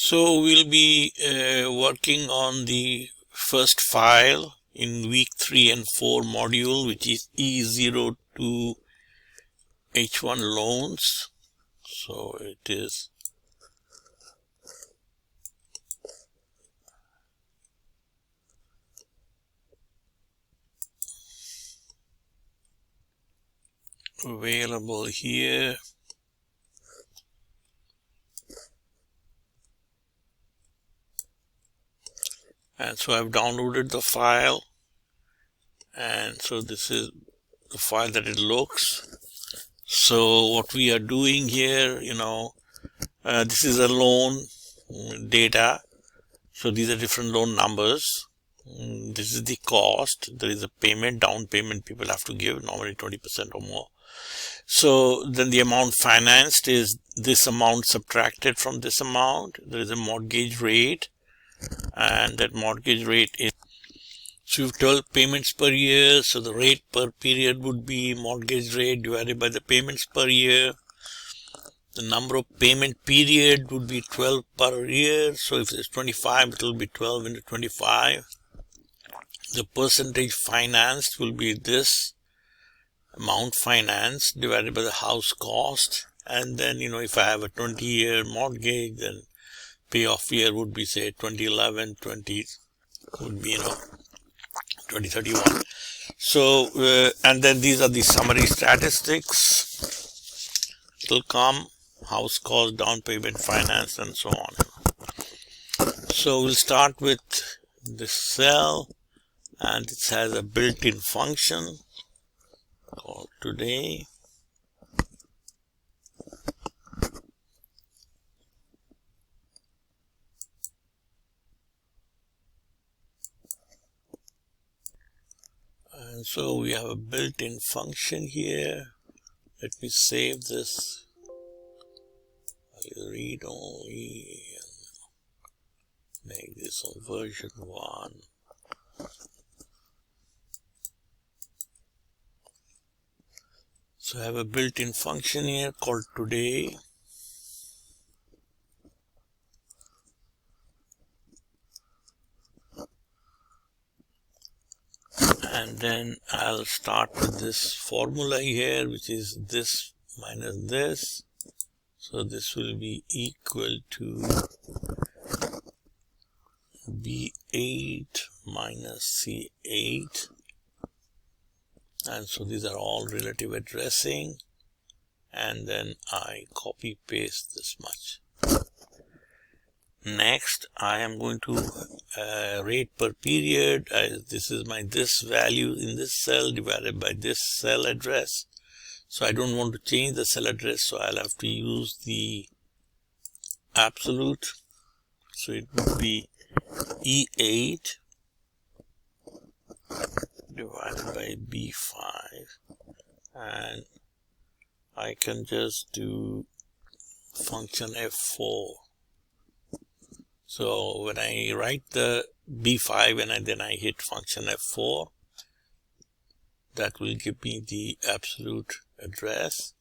So we'll be working on the first file in week 3 and 4 module, which is E0 to H1 loans. So it is available here. And so I've downloaded the file, and so this is the file that it looks. So what we are doing here, this is a loan data. So these are different loan numbers. This is the cost. There is a payment, down payment people have to give, normally 20% or more. So then the amount financed is this amount subtracted from this amount. There is a mortgage rate, and that mortgage rate is, so you have 12 payments per year, so the rate per period would be mortgage rate divided by the payments per year. The number of payment period would be 12 per year, so if it's 25, it will be 12 into 25. The percentage financed will be this amount financed divided by the house cost, and then if I have a 20-year mortgage, then payoff year would be, say, 2011, 20 would be 2031. So and then these are the summary statistics. It will come house cost, down payment, finance, and so on. So we'll start with this cell, and it has a built-in function called today. And so we have a built-in function here. Let me save this. I'll read only and make this on version 1. So I have a built-in function here called today. And then I'll start with this formula here, which is this minus this. So this will be equal to B8 minus C8. And so these are all relative addressing. And then I copy paste this much. Next, I am going to rate per period. This is my this value in this cell divided by this cell address. So I don't want to change the cell address, so I'll have to use the absolute. So it would be E8 divided by B5, and I can just do function F4. So when I write the B5 and then I hit function F4, that will give me the absolute address.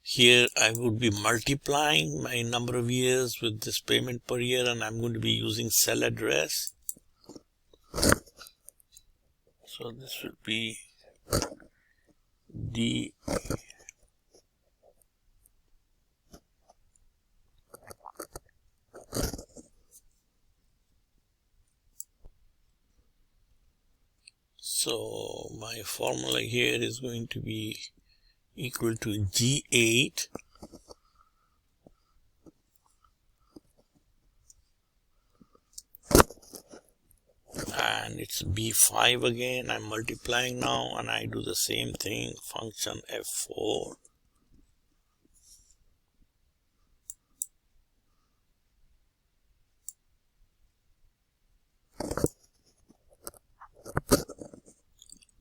Here I would be multiplying my number of years with this payment per year, and I'm going to be using cell address. So this will be D. So my formula here is going to be equal to G8 and it's B5 again. I'm multiplying now, and I do the same thing, function F4.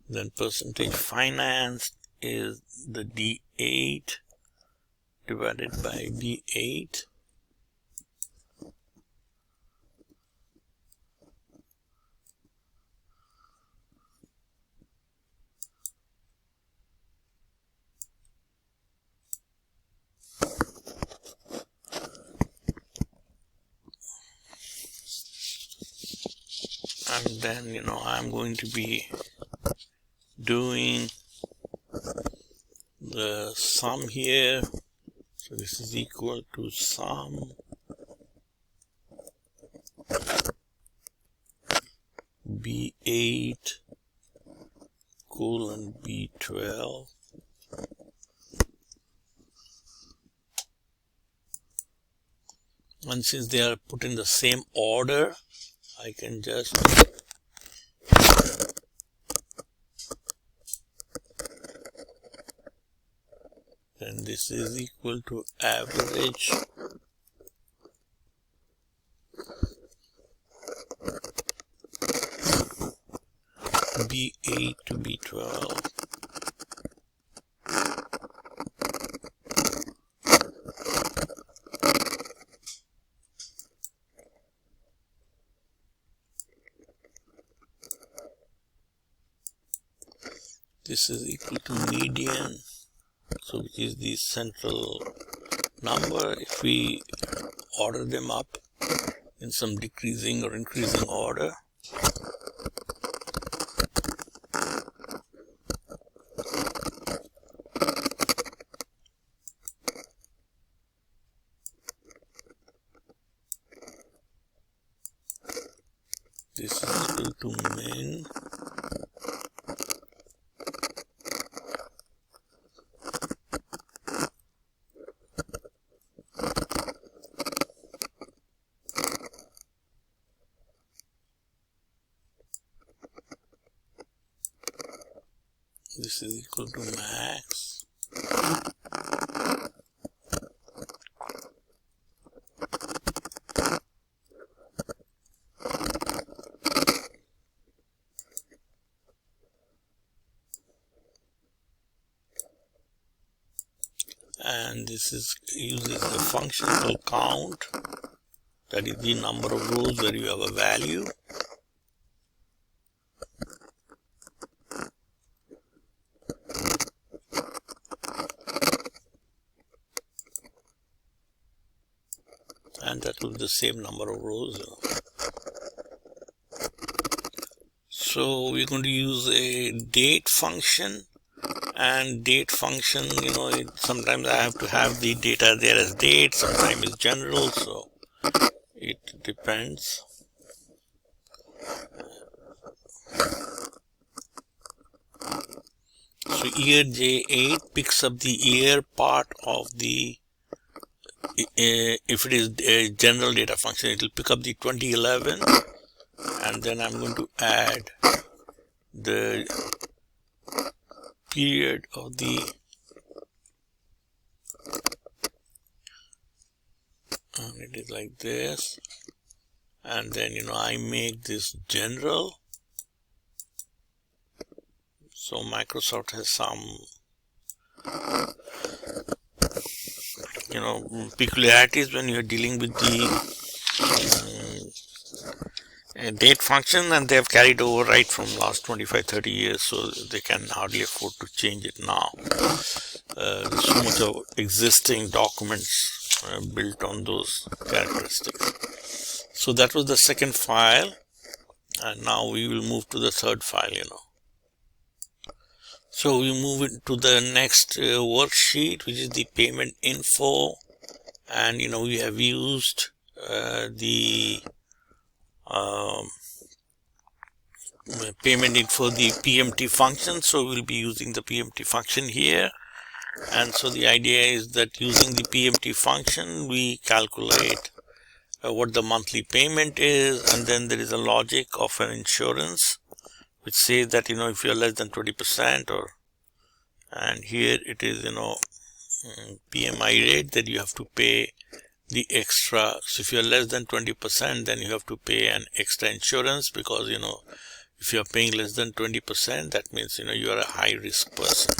Then percentage financed is the D8 divided by B8. and then I'm going to be doing the sum here. So this is equal to sum B8 colon B12 and since they are put in the same order, I can just then this is equal to average B8 to B12. This is equal to median, so which is the central number. If we order them up in some decreasing or increasing order, this is equal to min this is equal to max and this is uses the function called count, that is the number of rows where you have a value. And that will be the same number of rows. So we're going to use a date function, and date function, sometimes I have to have the data there as date, sometimes it's general, so it depends. So year J8 picks up the year part of the, if it is a general data function, it will pick up the 2011, and then I'm going to add the period of the and it is like this, and then I make this general. So Microsoft has some peculiarities when you're dealing with the date function, and they have carried over right from last 25-30 years, so they can hardly afford to change it now. There's so much of existing documents built on those characteristics. So that was the second file, and now we will move to the third file. So we move into the next worksheet, which is the payment info, and we have used the payment info, the PMT function, so we'll be using the PMT function here. And so the idea is that using the PMT function, we calculate what the monthly payment is, and then there is a logic of an insurance which says that if you're less than 20%, or and here it is PMI rate, that you have to pay the extra. So if you're less than 20%, then you have to pay an extra insurance, because if you're paying less than 20%, that means you are a high risk person.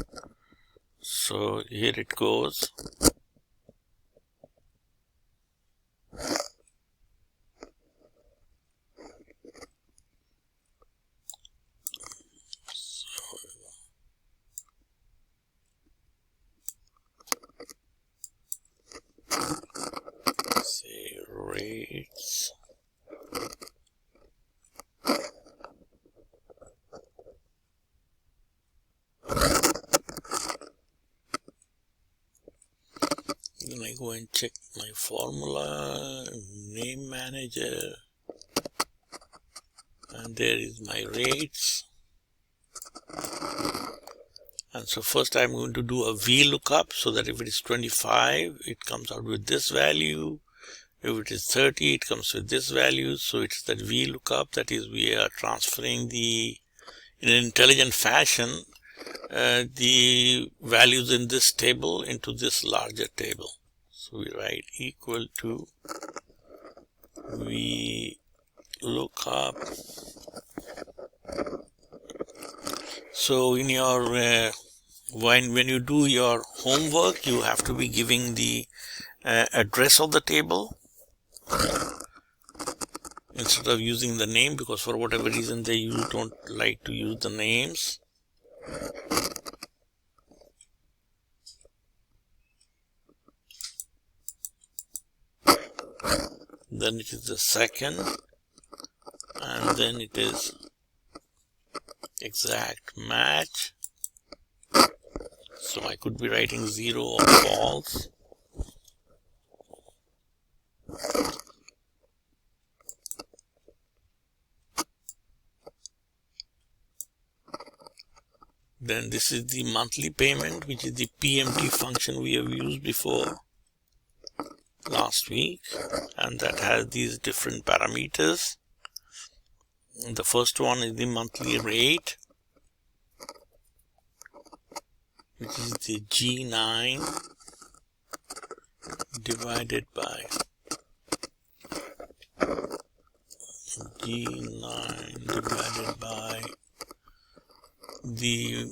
So here it goes. Say rates, Then I go and check my formula, name manager, and there is my rates. And so first I'm going to do a VLOOKUP so that if it is 25, it comes out with this value. If it is 30, it comes with this value. So it's that VLOOKUP, that is, we are transferring in an intelligent fashion the values in this table into this larger table. So we write equal to VLOOKUP. So in your when you do your homework, you have to be giving the address of the table instead of using the name, because for whatever reason they don't like to use the names. Then it is the second, and then it is exact match. So I could be writing 0 or false. Then this is the monthly payment, which is the PMT function we have used before last week, and that has these different parameters. The first one is the monthly rate, which is the G9 divided by the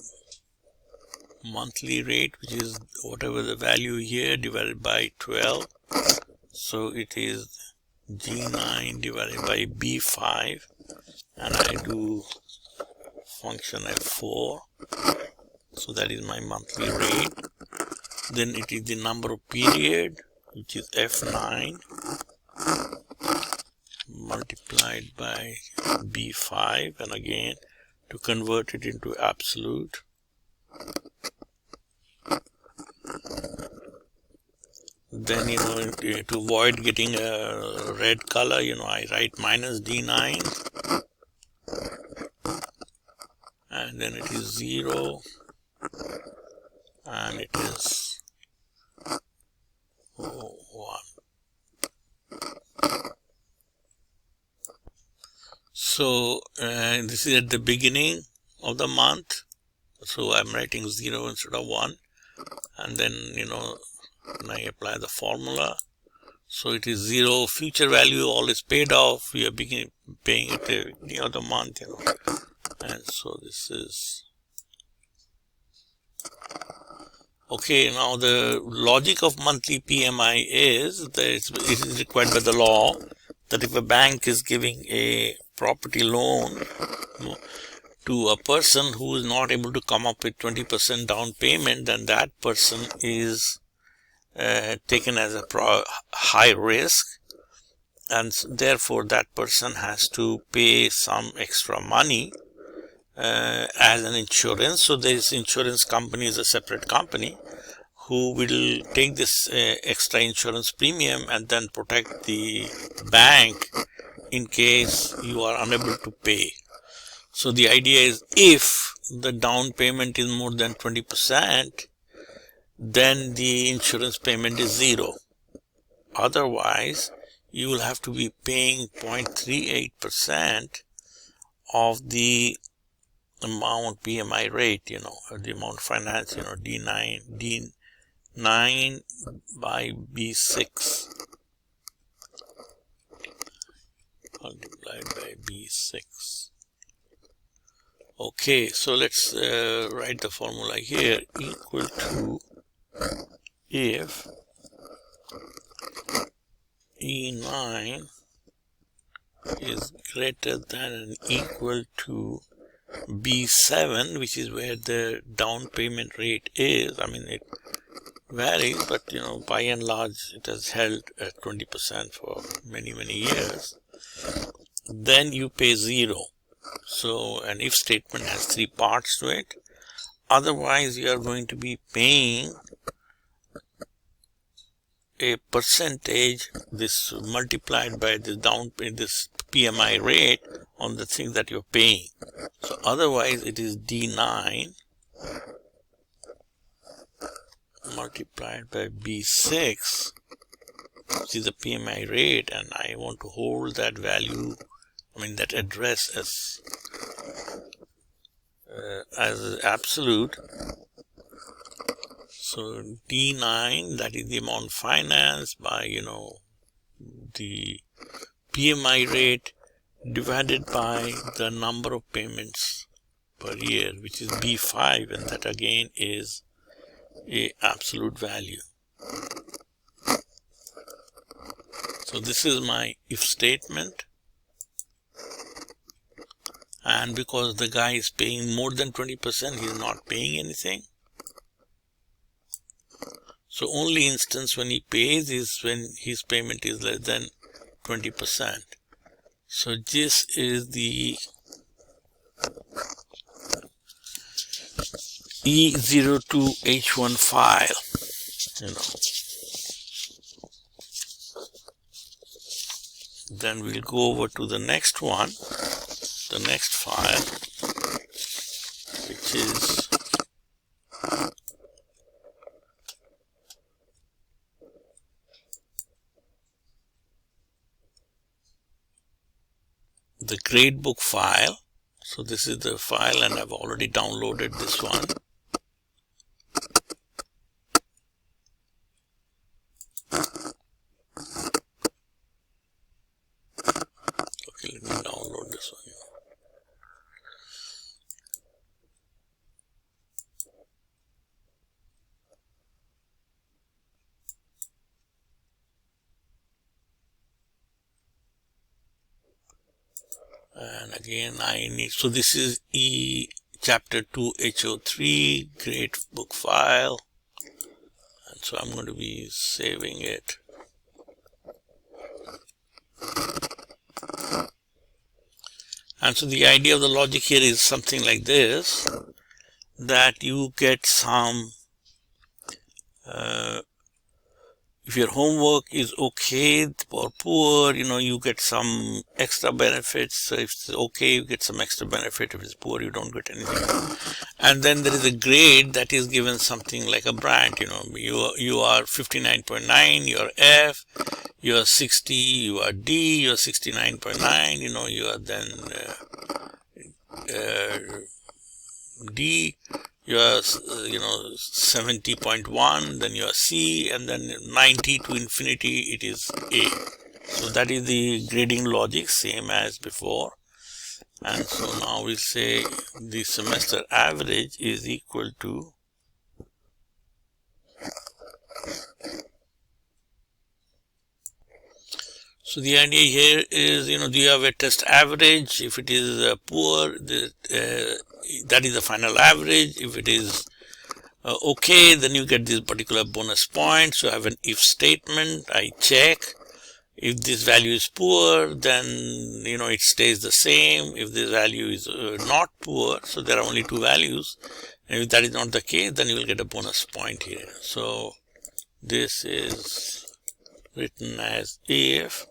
monthly rate, which is whatever the value here, divided by 12. So it is G9 divided by B5, and I do function F4. So that is my monthly rate. Then it is the number of period, which is F9 multiplied by B5, and again to convert it into absolute. Then, to avoid getting a red color, I write minus D9, and then it is 0, and it is 1. So this is at the beginning of the month, so I'm writing 0 instead of 1, and then when I apply the formula, so it is 0. Future value all is paid off. We are paying it at the end of the month, and so this is okay. Now the logic of monthly PMI is that it is required by the law that if a bank is giving a property loan to a person who is not able to come up with 20% down payment, then that person is taken as a high risk, and therefore that person has to pay some extra money as an insurance. So this insurance company is a separate company who will take this extra insurance premium and then protect the bank in case you are unable to pay. So the idea is, if the down payment is more than 20%, then the insurance payment is 0. Otherwise, you will have to be paying 0.38% of the amount PMI rate, or the amount financed, D9 by B6 multiplied by B6. Okay, so let's write the formula here, equal to if E9 is greater than and equal to B7, which is where the down payment rate is. I mean, it varies, but by and large it has held at 20% for many years. Then you pay 0. So an if statement has 3 parts to it. Otherwise, you are going to be paying a percentage, this multiplied by this this PMI rate on the thing that you're paying. So otherwise it is D9 multiplied by B6, which is the PMI rate, and I want to hold that value, that address as absolute. So D9, that is the amount financed by, the PMI rate divided by the number of payments per year, which is B5, and that again is a absolute value. So this is my if statement, and because the guy is paying more than 20%, he is not paying anything. So only instance when he pays is when his payment is less than 20%. So this is the E02H1 file, Then we'll go over to the next one, the next file, which is the gradebook file. So this is the file, and I've already downloaded this one. Okay, let me download this one. And again, so this is Chap2myitlab gradebook file, and so I'm going to be saving it. And so the idea of the logic here is something like this, that you get some, if your homework is okay or poor, you get some extra benefits. So if it's okay, you get some extra benefit. If it's poor, you don't get anything. And then there is a grade that is given something like a brand. You are 59.9, you are F, you are 60, you are D, you are 69.9, you are then D, you are 70.1, then you are C, and then 90 to infinity it is A. So that is the grading logic, same as before. And so now we say the semester average is equal to So the idea here is, do you have a test average? If it is poor, that is the final average. If it is okay, then you get this particular bonus point. So I have an if statement. I check. If this value is poor, then, it stays the same. If this value is not poor, so there are only two values. And if that is not the case, then you will get a bonus point here. So this is written as if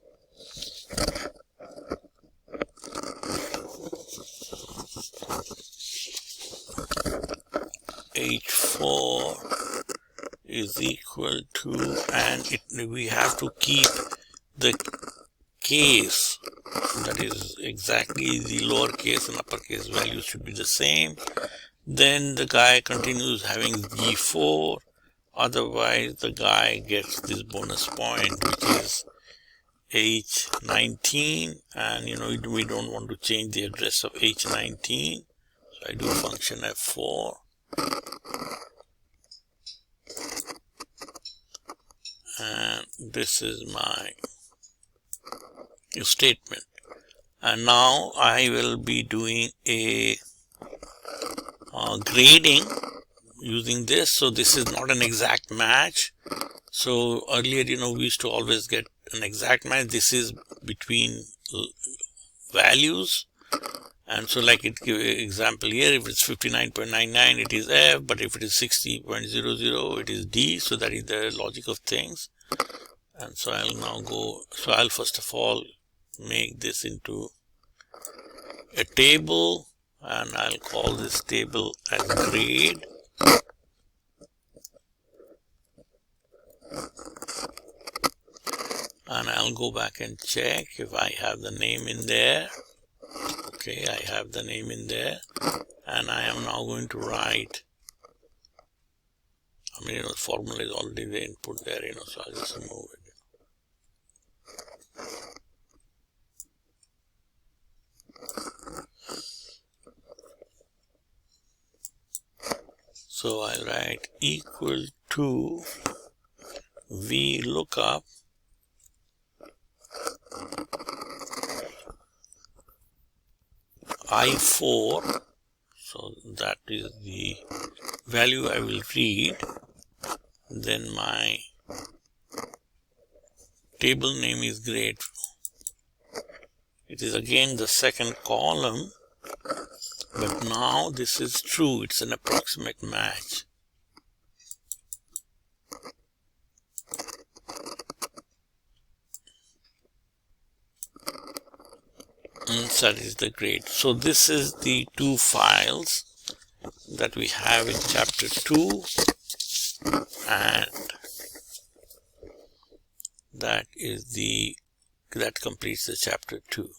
H4 is equal to, and we have to keep the case, that is exactly the lowercase and uppercase values should be the same. Then the guy continues having G4, otherwise the guy gets this bonus point, which is H19, and we don't want to change the address of H19, so I do function F4, and this is my statement. And now I will be doing a grading using this. So this is not an exact match. So earlier, we used to always get an exact match. This is between values. And so like it give example here, if it's 59.99, it is F, but if it is 60.00, it is D. So that is the logic of things. And so I'll now go, so I'll first of all make this into a table, and I'll call this table as grade. And I'll go back and check if I have the name in there. Okay, I have the name in there, and I am now going to write, the formula is already the input there, so I'll just remove it. So I'll write equal to VLOOKUP I4, so that is the value I will read. Then my table name is grade. It is again the second column, but now this is true, it's an approximate match. And that is the grade. So this is the two files that we have in chapter 2, and that completes the chapter 2.